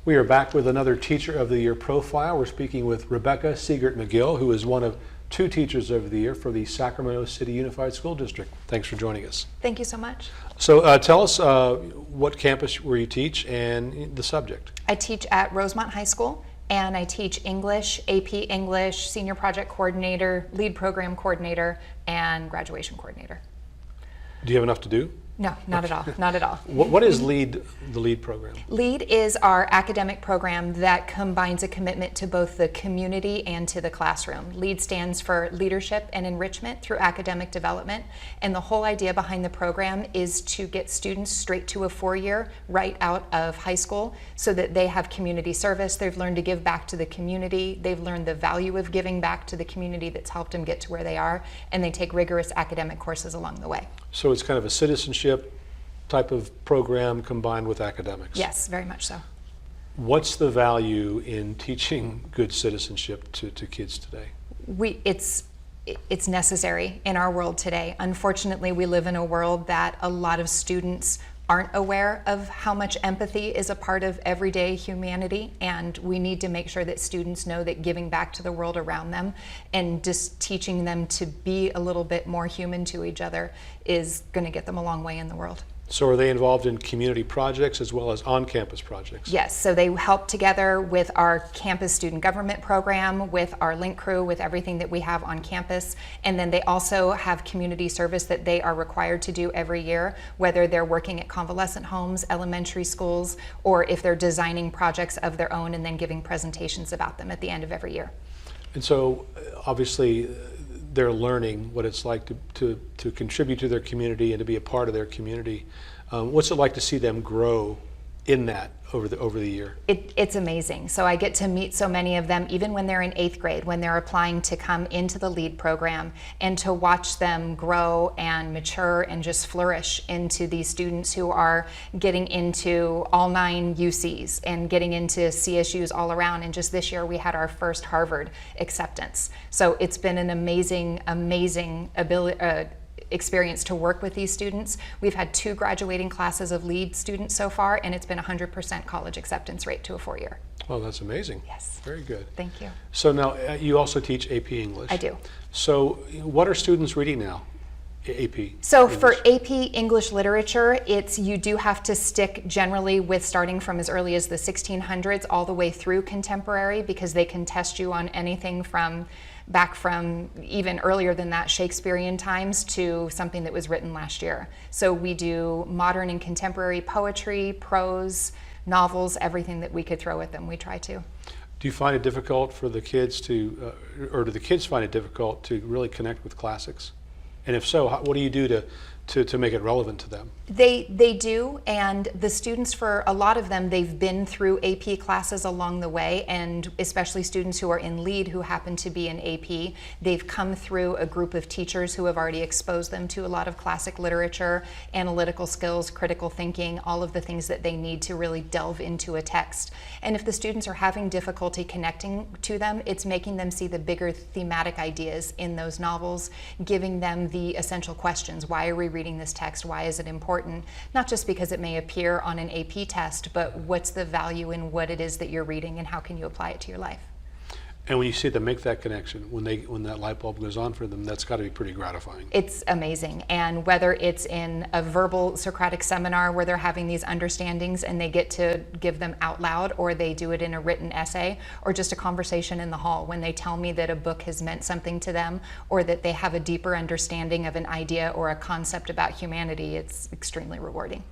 We are back with another Teacher of the Year profile. We're speaking with Rebecca Siegert McGill, who is one of 2 Teachers of the Year for the Sacramento City Unified School District. Thanks for joining us. Thank you so much. So tell us what campus where you teach and the subject. I teach at Rosemont High School, and I teach English, AP English, Senior Project Coordinator, Lead Program Coordinator, and Graduation Coordinator. Do you have enough to do? No, not at all, not at all. What is the LEAD program? LEAD is our academic program that combines a commitment to both the community and to the classroom. LEAD stands for Leadership and Enrichment through Academic Development, and the whole idea behind the program is to get students straight to a 4-year right out of high school so that they have community service, they've learned to give back to the community, they've learned the value of giving back to the community that's helped them get to where they are, and they take rigorous academic courses along the way. So it's kind of a citizenship type of program combined with academics. Yes, very much so. What's the value in teaching good citizenship to kids today? It's necessary in our world today. Unfortunately, we live in a world that a lot of students aren't aware of how much empathy is a part of everyday humanity, and we need to make sure that students know that giving back to the world around them and just teaching them to be a little bit more human to each other is going to get them a long way in the world. So are they involved in community projects as well as on-campus projects? Yes, so they help together with our campus student government program, with our link crew, with everything that we have on campus, and then they also have community service that they are required to do every year, whether they're working at convalescent homes, elementary schools, or if they're designing projects of their own and then giving presentations about them at the end of every year. And so obviously they're learning what it's like to contribute to their community and to be a part of their community. What's it like to see them grow in that over the year? It's amazing. So I get to meet so many of them, even when they're in 8th grade, when they're applying to come into the LEAD program, and to watch them grow and mature and just flourish into these students who are getting into all 9 UCs and getting into CSUs all around. And just this year we had our first Harvard acceptance. So it's been an amazing experience to work with these students. We've had 2 graduating classes of LEAD students so far, and it's been 100% college acceptance rate to a 4-year. Oh, that's amazing. Yes. Very good. Thank you. So now you also teach AP English. I do. So what are students reading now? AP. So English. for AP English literature, you do have to stick generally with starting from as early as the 1600s all the way through contemporary, because they can test you on anything from back from even earlier than that, Shakespearean times, to something that was written last year. So we do modern and contemporary poetry, prose, novels, everything that we could throw at them, we try to. Do you find it difficult for the kids to, or do the kids find it difficult to really connect with classics? And if so, what do you do to make it relevant to them? They do, and the students, for a lot of them, they've been through AP classes along the way, and especially students who are in LEAD who happen to be in AP, they've come through a group of teachers who have already exposed them to a lot of classic literature, analytical skills, critical thinking, all of the things that they need to really delve into a text. And if the students are having difficulty connecting to them, it's making them see the bigger thematic ideas in those novels, giving them the essential questions. Why are we reading this text? Why is it important? Not just because it may appear on an AP test, but what's the value in what it is that you're reading and how can you apply it to your life? And when you see them make that connection, when that light bulb goes on for them, that's got to be pretty gratifying. It's amazing. And whether it's in a verbal Socratic seminar where they're having these understandings and they get to give them out loud, or they do it in a written essay, or just a conversation in the hall when they tell me that a book has meant something to them, or that they have a deeper understanding of an idea or a concept about humanity, it's extremely rewarding.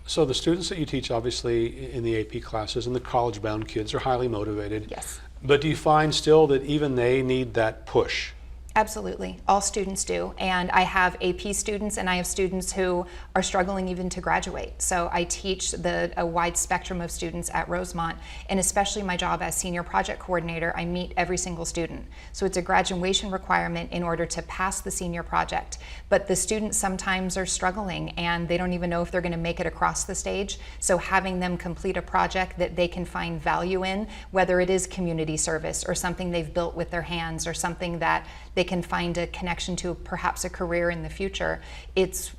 So the students that you teach, obviously, in the AP classes and the college-bound kids are highly motivated. Yes. But do you find still that even they need that push? Absolutely. All students do. And I have AP students and I have students who are struggling even to graduate. So I teach a wide spectrum of students at Rosemont, and especially my job as senior project coordinator, I meet every single student. So it's a graduation requirement in order to pass the senior project. But the students sometimes are struggling and they don't even know if they're going to make it across the stage. So having them complete a project that they can find value in, whether it is community service or something they've built with their hands or something that they can find a connection to perhaps a career in the future, it's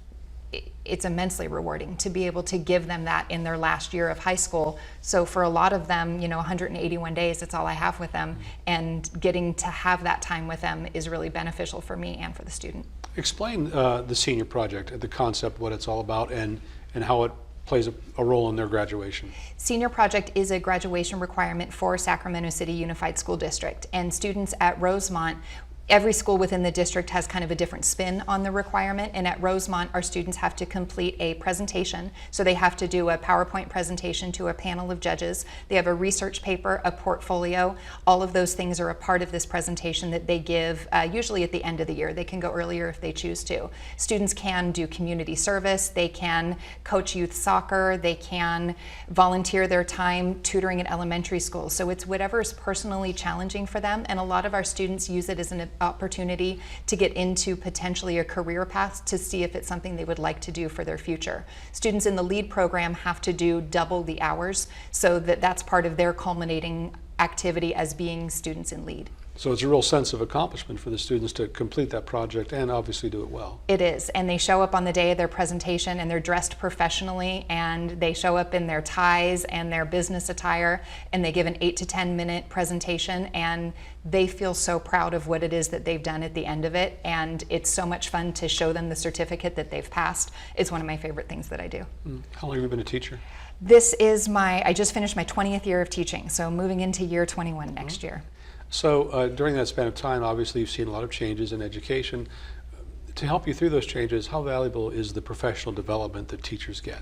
it's immensely rewarding to be able to give them that in their last year of high school. So for a lot of them, 181 days, it's all I have with them, and getting to have that time with them is really beneficial for me and for the student. Explain the senior project, the concept, what it's all about, and how it plays a role in their graduation. Senior project is a graduation requirement for Sacramento City Unified School District, and students at Rosemont, every school within the district has kind of a different spin on the requirement, and at Rosemont our students have to complete a presentation. So they have to do a PowerPoint presentation to a panel of judges. They have a research paper, a portfolio. All of those things are a part of this presentation that they give usually at the end of the year. They can go earlier if they choose to. Students can do community service, they can coach youth soccer, they can volunteer their time tutoring at elementary school. So it's whatever is personally challenging for them, and a lot of our students use it as an opportunity to get into potentially a career path to see if it's something they would like to do for their future. Students in the LEAD program have to do double the hours, so that's part of their culminating activity as being students in LEAD. So it's a real sense of accomplishment for the students to complete that project and obviously do it well. It is, and they show up on the day of their presentation and they're dressed professionally, and they show up in their ties and their business attire, and they give an 8 to 10 minute presentation, and they feel so proud of what it is that they've done at the end of it, and it's so much fun to show them the certificate that they've passed. It's one of my favorite things that I do. How long have you been a teacher? This is I just finished my 20th year of teaching, so moving into year 21 next year. So during that span of time, obviously you've seen a lot of changes in education. To help you through those changes, how valuable is the professional development that teachers get?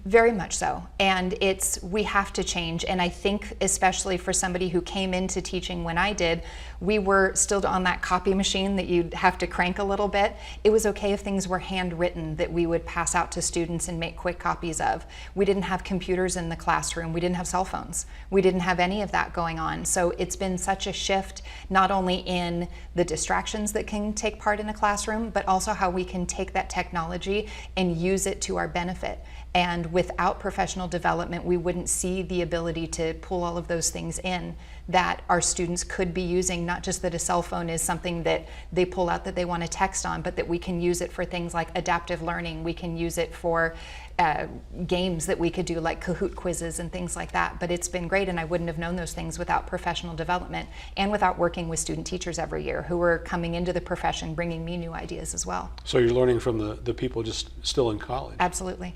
Very much so, and we have to change, and I think especially for somebody who came into teaching when I did, we were still on that copy machine that you'd have to crank a little bit. It was okay if things were handwritten that we would pass out to students and make quick copies of. We didn't have computers in the classroom, we didn't have cell phones, we didn't have any of that going on. So it's been such a shift, not only in the distractions that can take part in a classroom, but also how we can take that technology and use it to our benefit. And without professional development, we wouldn't see the ability to pull all of those things in that our students could be using, not just that a cell phone is something that they pull out that they want to text on, but that we can use it for things like adaptive learning. We can use it for games that we could do, like Kahoot quizzes and things like that. But it's been great, and I wouldn't have known those things without professional development and without working with student teachers every year who are coming into the profession bringing me new ideas as well. So you're learning from the people just still in college? Absolutely.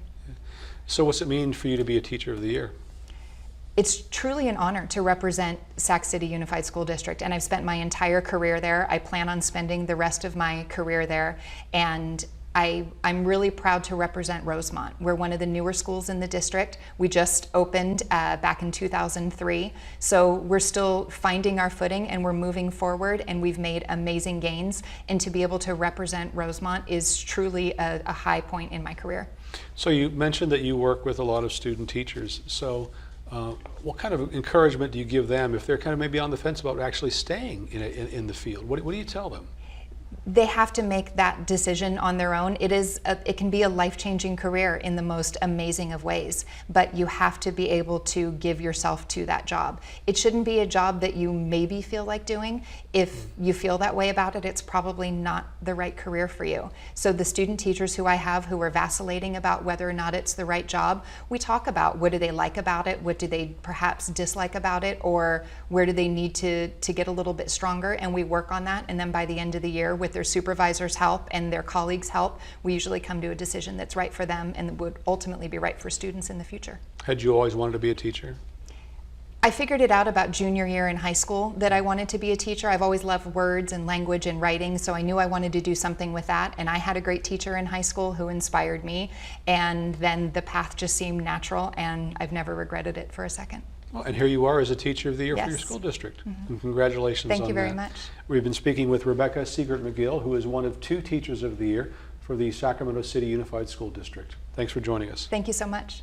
So what's it mean for you to be a Teacher of the Year? It's truly an honor to represent Sac City Unified School District, and I've spent my entire career there. I plan on spending the rest of my career there, and I'm really proud to represent Rosemont. We're one of the newer schools in the district. We just opened back in 2003, so we're still finding our footing and we're moving forward, and we've made amazing gains, and to be able to represent Rosemont is truly a high point in my career. So you mentioned that you work with a lot of student teachers. So what kind of encouragement do you give them if they're kind of maybe on the fence about actually staying in the field? What do you tell them? They have to make that decision on their own. It can be a life-changing career in the most amazing of ways, but you have to be able to give yourself to that job. It shouldn't be a job that you maybe feel like doing. If you feel that way about it, it's probably not the right career for you. So the student teachers who I have who are vacillating about whether or not it's the right job, we talk about what do they like about it, what do they perhaps dislike about it, or where do they need to get a little bit stronger, and we work on that, and then by the end of the year, with their supervisor's help and their colleagues' help, we usually come to a decision that's right for them and would ultimately be right for students in the future. Had you always wanted to be a teacher? I figured it out about junior year in high school that I wanted to be a teacher. I've always loved words and language and writing, so I knew I wanted to do something with that, and I had a great teacher in high school who inspired me, and then the path just seemed natural, and I've never regretted it for a second. Well, and here you are as a Teacher of the Year Yes. for your school district. And congratulations on that. Thank you very much. We've been speaking with Rebecca Siegert McGill, who is one of 2 Teachers of the Year for the Sacramento City Unified School District. Thanks for joining us. Thank you so much.